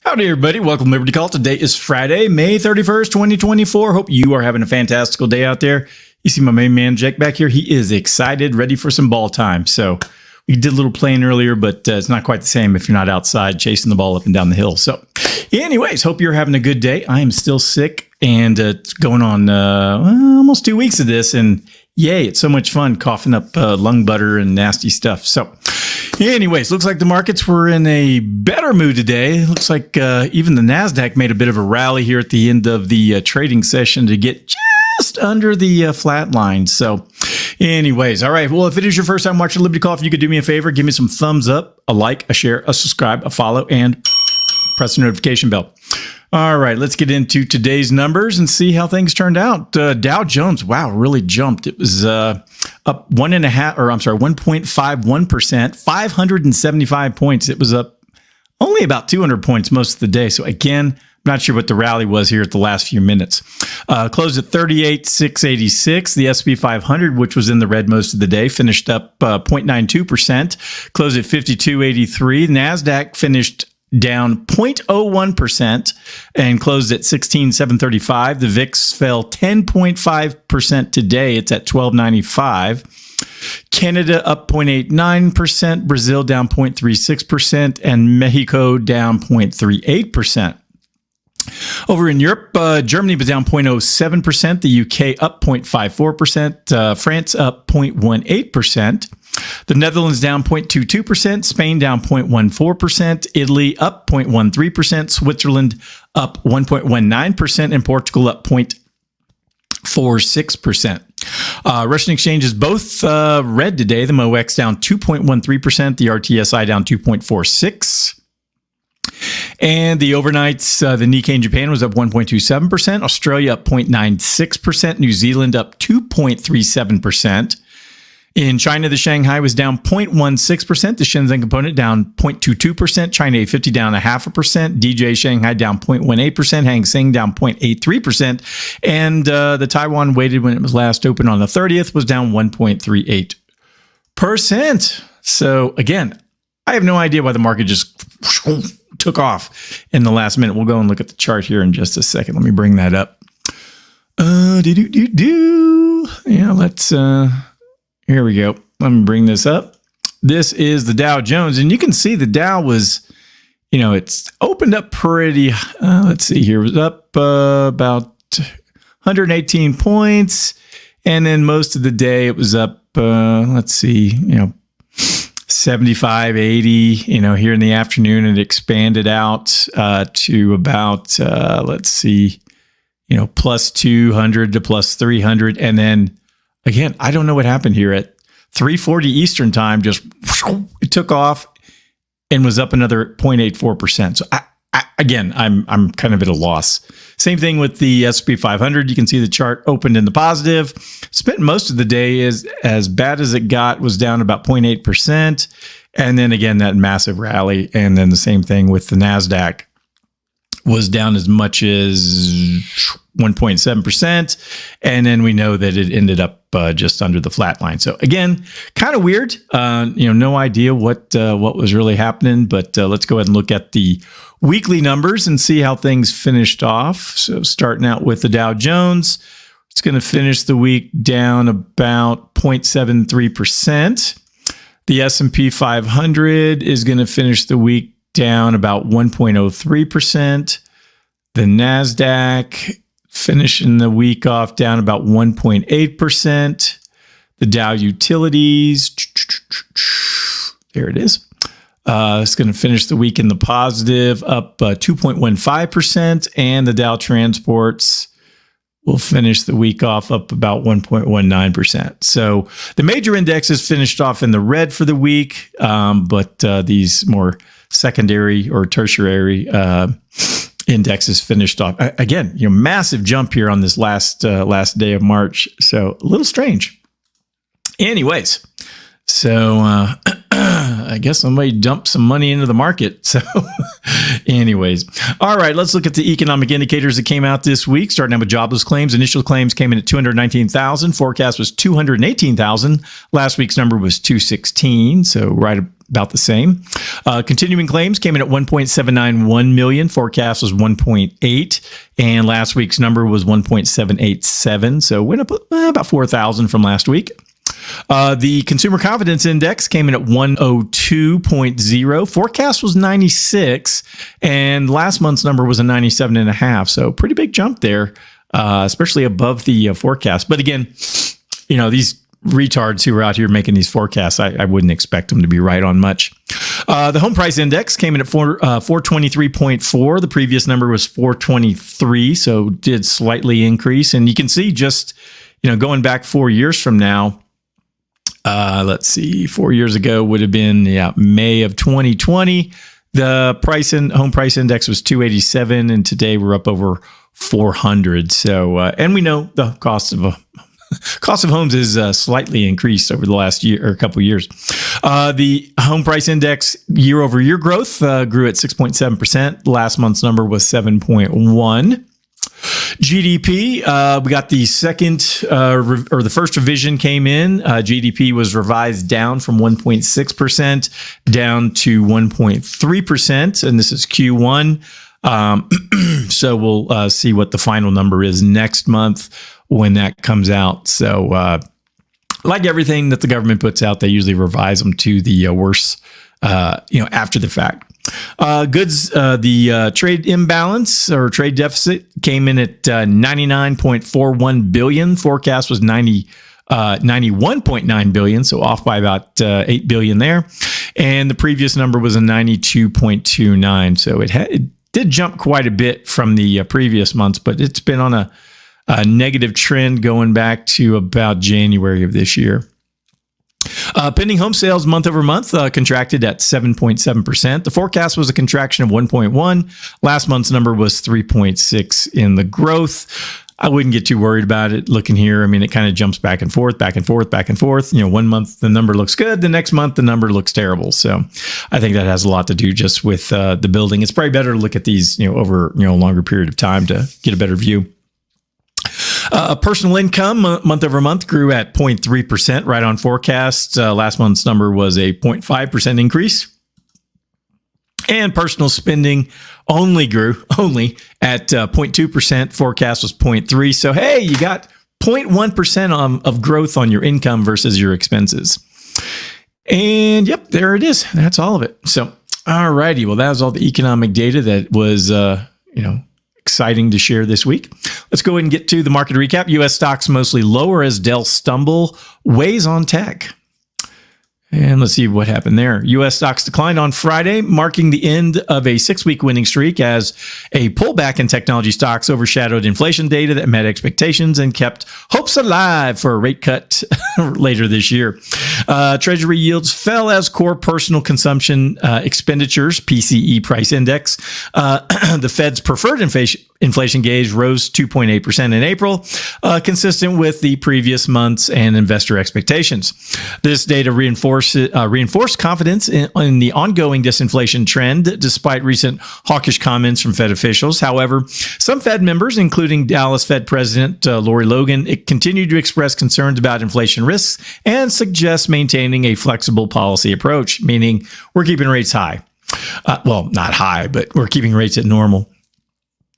Howdy, everybody. Welcome to Liberty Call. Today is Friday, May 31st, 2024. Hope you are having a fantastical day out there. You see my main man, Jake, back here. He is excited, ready for some ball time. So we did a little playing earlier, but it's not quite the same if you're not outside chasing the ball up and down the hill. So anyways, hope you're having a good day. I am still sick, and it's going on almost 2 weeks of this. And yay, it's so much fun coughing up lung butter and nasty stuff. So anyways, looks like the markets were in a better mood today. Looks like even the NASDAQ made a bit of a rally here at the end of the trading session to get just under the flat line. So anyways, all right. Well, if it is your first time watching Liberty Call, if you could do me a favor, give me some thumbs up, a like, a share, a subscribe, a follow, and press the notification bell. All right, let's get into today's numbers and see how things turned out. Dow Jones, wow, really jumped. It was up 1.51%, 575 points. It was up only about 200 points most of the day. So again, I'm not sure what the rally was here at the last few minutes. Closed at 38,686. The S&P 500, which was in the red most of the day, finished up 0.92%. Closed at 5283. NASDAQ finished down 0.01% and closed at 16,735. The VIX fell 10.5% today. It's at 1295. Canada up 0.89%, Brazil down 0.36%, and Mexico down 0.38%. Over in Europe, Germany was down 0.07%, the UK up 0.54%, France up 0.18%. The Netherlands down 0.22%, Spain down 0.14%, Italy up 0.13%, Switzerland up 1.19%, and Portugal up 0.46%. Russian exchanges both red today. The MOX down 2.13%, the RTSI down 2.46%. And the overnights, the Nikkei in Japan was up 1.27%, Australia up 0.96%, New Zealand up 2.37%. In China, the Shanghai was down 0.16%, the Shenzhen component down 0.22%, China A50 down 0.5%, DJ Shanghai down 0.18%, Hang Seng down 0.83%, and the Taiwan weighted when it was last open on the 30th was down 1.38%. So again, I have no idea why the market just took off in the last minute. We'll go and look at the chart here in just a second. Let me bring that up. Yeah, let's... Here we go. Let me bring this up. This is the Dow Jones, and you can see the Dow was, it's opened up pretty, let's see here, it was up about 118 points, and then most of the day it was up, let's see, 75, 80, here in the afternoon, and it expanded out to about, let's see, plus 200 to plus 300, and then again, I don't know what happened here at 3:40 Eastern time. Just it took off and was up another 0.84%. So I'm kind of at a loss. Same thing with the S&P 500. You can see the chart opened in the positive. Spent most of the day as bad as it got, was down about 0.8%, and then again that massive rally. And then the same thing with the NASDAQ, was down as much as 1.7%, and then we know that it ended up just under the flat line. So again, kind of weird. No idea what was really happening, but let's go ahead and look at the weekly numbers and see how things finished off. So starting out with the Dow Jones, it's going to finish the week down about 0.73%. The S&P 500 is going to finish the week down about 1.03%. The NASDAQ finishing the week off down about 1.8%. The Dow Utilities, there it is. It's going to finish the week in the positive, up 2.15%. And the Dow Transports will finish the week off up about 1.19%. So the major indexes finished off in the red for the week, but these more secondary or tertiary indexes finished off again. Massive jump here on this last day of March. So a little strange. Anyways, so I guess somebody dumped some money into the market. So anyways, all right, let's look at the economic indicators that came out this week, starting out with jobless claims. Initial claims came in at 219,000. Forecast was 218,000. Last week's number was 216, so right about the same. Continuing claims came in at 1.791 million. Forecast was 1.8, and last week's number was 1.787, so went up about 4,000 from last week. The Consumer Confidence Index came in at 102.0. Forecast was 96, and last month's number was a 97.5. So pretty big jump there, especially above the forecast. But again, these retards who are out here making these forecasts, I wouldn't expect them to be right on much. The Home Price Index came in at 423.4. The previous number was 423, so did slightly increase. And you can see just, going back 4 years from now, let's see, 4 years ago would have been May of 2020. The home price index was 287, and today we're up over 400. So, and we know the cost of homes is slightly increased over the last year or a couple of years. The home price index year over year growth grew at 6.7%. Last month's number was 7.1. GDP, we got the second or the first revision came in. GDP was revised down from 1.6% down to 1.3%, and this is Q1. So we'll see what the final number is next month when that comes out. So like everything that the government puts out, they usually revise them to the worse, after the fact. Goods, the trade imbalance or trade deficit came in at 99.41 billion. Forecast was 91.9 billion, so off by about 8 billion there. And the previous number was a 92.29. So it did jump quite a bit from the previous months, but it's been on a negative trend going back to about January of this year. Pending home sales month over month contracted at 7.7%. The forecast was a contraction of 1.1. Last month's number was 3.6 in the growth. I wouldn't get too worried about it looking here. I mean, it kind of jumps back and forth, back and forth, back and forth. 1 month, the number looks good. The next month, the number looks terrible. So I think that has a lot to do just with the building. It's probably better to look at these, over, a longer period of time to get a better view. Personal income month over month grew at 0.3%, right on forecast. Last month's number was a 0.5% increase. And personal spending only grew at 0.2%. Forecast was 0.3%. So, hey, you got 0.1% of growth on your income versus your expenses. And yep, there it is. That's all of it. So, all righty. Well, that was all the economic data that was, exciting to share this week. Let's go ahead and get to the market recap. U.S. stocks mostly lower as Dell stumble weighs on tech. And let's see what happened there. U.S. stocks declined on Friday, marking the end of a 6-week winning streak as a pullback in technology stocks overshadowed inflation data that met expectations and kept hopes alive for a rate cut later this year. Treasury yields fell as core personal consumption expenditures, PCE price index. The Fed's preferred inflation gauge rose 2.8% in April, consistent with the previous months and investor expectations. This data reinforced confidence in the ongoing disinflation trend, despite recent hawkish comments from Fed officials. However, some Fed members, including Dallas Fed President Lori Logan, continued to express concerns about inflation risks and suggest maintaining a flexible policy approach, meaning we're keeping rates high. Well, not high, but we're keeping rates at normal.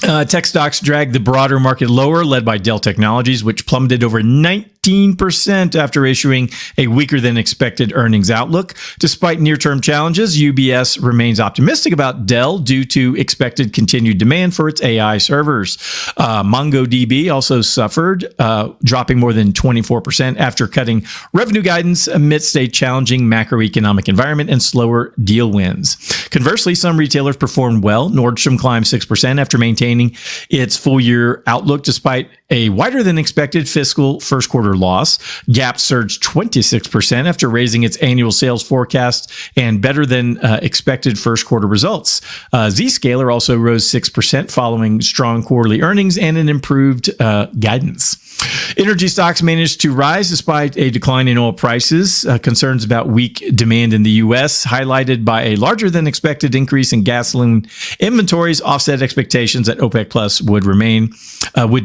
Tech stocks dragged the broader market lower, led by Dell Technologies, which plummeted over 19% after issuing a weaker than expected earnings outlook. Despite near-term challenges, UBS remains optimistic about Dell due to expected continued demand for its AI servers. MongoDB also suffered, dropping more than 24% after cutting revenue guidance amidst a challenging macroeconomic environment and slower deal wins. Conversely, some retailers performed well. Nordstrom climbed 6% after maintaining its full-year outlook despite a wider than expected fiscal first quarter loss. Gap surged 26% after raising its annual sales forecast and better than expected first quarter results. Zscaler also rose 6% following strong quarterly earnings and an improved guidance. Energy stocks managed to rise despite a decline in oil prices. Concerns about weak demand in the U.S., highlighted by a larger than expected increase in gasoline inventories, offset expectations that OPEC Plus would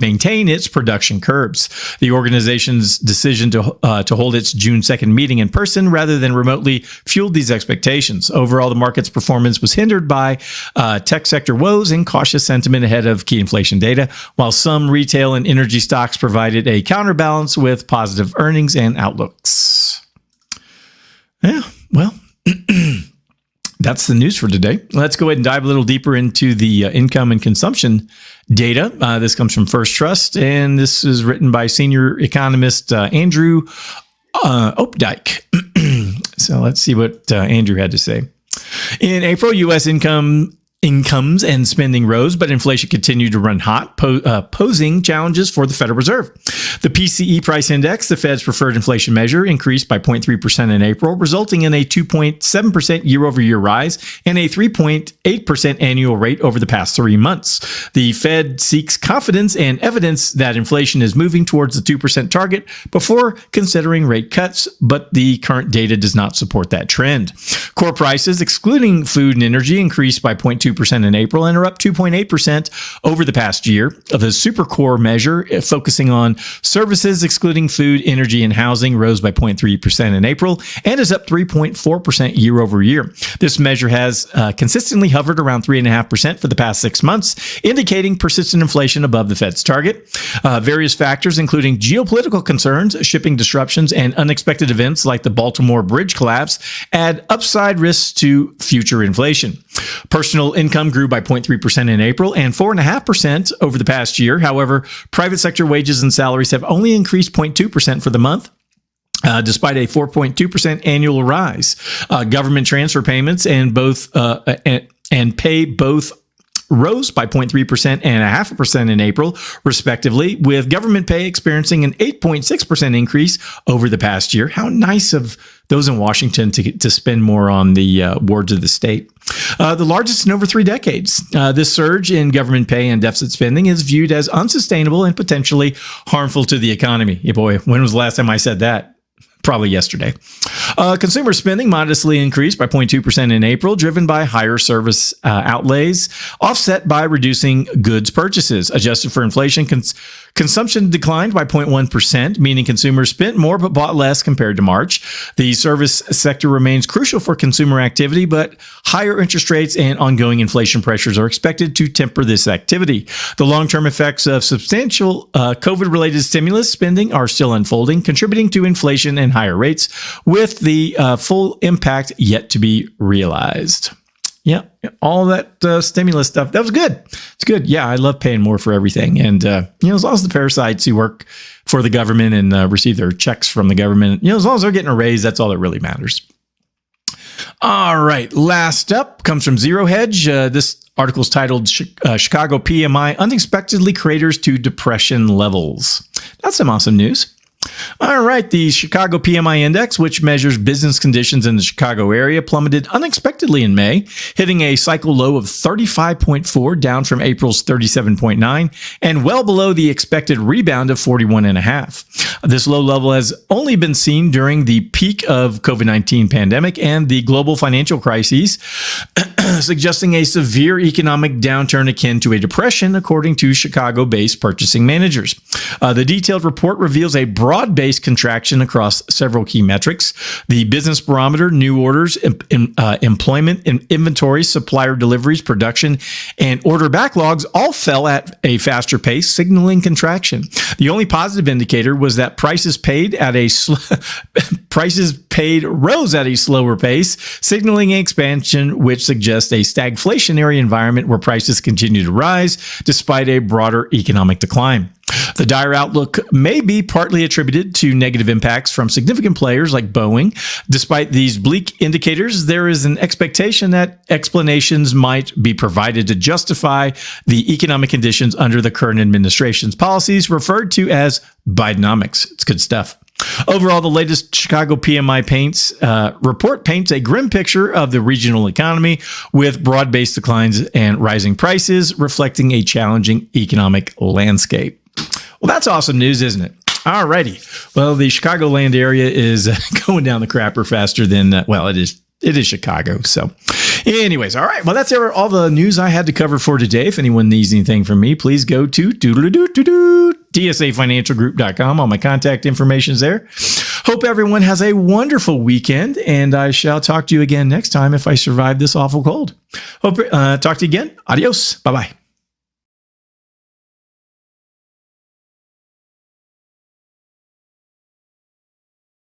maintain its production curbs. The organization's decision to hold its June 2nd meeting in person rather than remotely fueled these expectations. Overall, the market's performance was hindered by tech sector woes and cautious sentiment ahead of key inflation data, while some retail and energy stocks provided a counterbalance with positive earnings and outlooks. Yeah, well, that's the news for today. Let's go ahead and dive a little deeper into the income and consumption data. This comes from First Trust, and this is written by senior economist Andrew Opdyke. So let's see what Andrew had to say. In April, U.S. incomes and spending rose, but inflation continued to run hot, posing challenges for the Federal Reserve. The PCE price index, the Fed's preferred inflation measure, increased by 0.3% in April, resulting in a 2.7% year-over-year rise and a 3.8% annual rate over the past 3 months. The Fed seeks confidence and evidence that inflation is moving towards the 2% target before considering rate cuts, but the current data does not support that trend. Core prices, excluding food and energy, increased by 0.2% in April and are up 2.8% over the past year. The super core measure, focusing on services excluding food, energy, and housing, rose by 0.3% in April and is up 3.4% year over year. This measure has consistently hovered around 3.5% for the past 6 months, indicating persistent inflation above the Fed's target. Various factors, including geopolitical concerns, shipping disruptions, and unexpected events like the Baltimore Bridge collapse, add upside risks to future inflation. Personal income grew by 0.3% in April and 4.5% over the past year. However, private sector wages and salaries have only increased 0.2% for the month, despite a 4.2% annual rise. Government transfer payments and pay both rose by 0.3% and 0.5% in April, respectively, with government pay experiencing an 8.6% increase over the past year. How nice of those in Washington to spend more on the wards of the state. The largest in over 3 decades. This surge in government pay and deficit spending is viewed as unsustainable and potentially harmful to the economy. Yeah, boy, when was the last time I said that? Probably yesterday. Consumer spending modestly increased by 0.2% in April, driven by higher service outlays, offset by reducing goods purchases. Adjusted for inflation, consumption declined by 0.1%, meaning consumers spent more but bought less compared to March. The service sector remains crucial for consumer activity, but higher interest rates and ongoing inflation pressures are expected to temper this activity. The long-term effects of substantial COVID-related stimulus spending are still unfolding, contributing to inflation and higher rates, with the full impact yet to be realized. Yeah, all that stimulus stuff, that was good. It's good. Yeah, I love paying more for everything. And, as long as the parasites who work for the government and receive their checks from the government, as long as they're getting a raise, that's all that really matters. All right, last up comes from Zero Hedge. This article is titled Chicago PMI Unexpectedly Craters to Depression Levels. That's some awesome news. All right, the Chicago PMI Index, which measures business conditions in the Chicago area, plummeted unexpectedly in May, hitting a cycle low of 35.4, down from April's 37.9, and well below the expected rebound of 41.5. This low level has only been seen during the peak of COVID-19 pandemic and the global financial crises, suggesting a severe economic downturn akin to a depression, according to Chicago-based purchasing managers. The detailed report reveals a broad-based contraction across several key metrics. The business barometer, new orders, employment, inventory, supplier deliveries, production, and order backlogs all fell at a faster pace, signaling contraction. The only positive indicator was that prices paid rose at a slower pace, signaling expansion, which suggests a stagflationary environment where prices continue to rise despite a broader economic decline. The dire outlook may be partly attributed to negative impacts from significant players like Boeing. Despite these bleak indicators, there is an expectation that explanations might be provided to justify the economic conditions under the current administration's policies, referred to as Bidenomics. It's good stuff. Overall, the latest Chicago PMI report paints a grim picture of the regional economy, with broad-based declines and rising prices, reflecting a challenging economic landscape. Well, that's awesome news, isn't it? All righty. Well, the Chicagoland area is going down the crapper faster than, it is Chicago. So anyways, all right. Well, that's all the news I had to cover for today. If anyone needs anything from me, please go to DSAFinancialGroup.com. All my contact information is there. Hope everyone has a wonderful weekend, and I shall talk to you again next time if I survive this awful cold. Hope talk to you again. Adios. Bye-bye.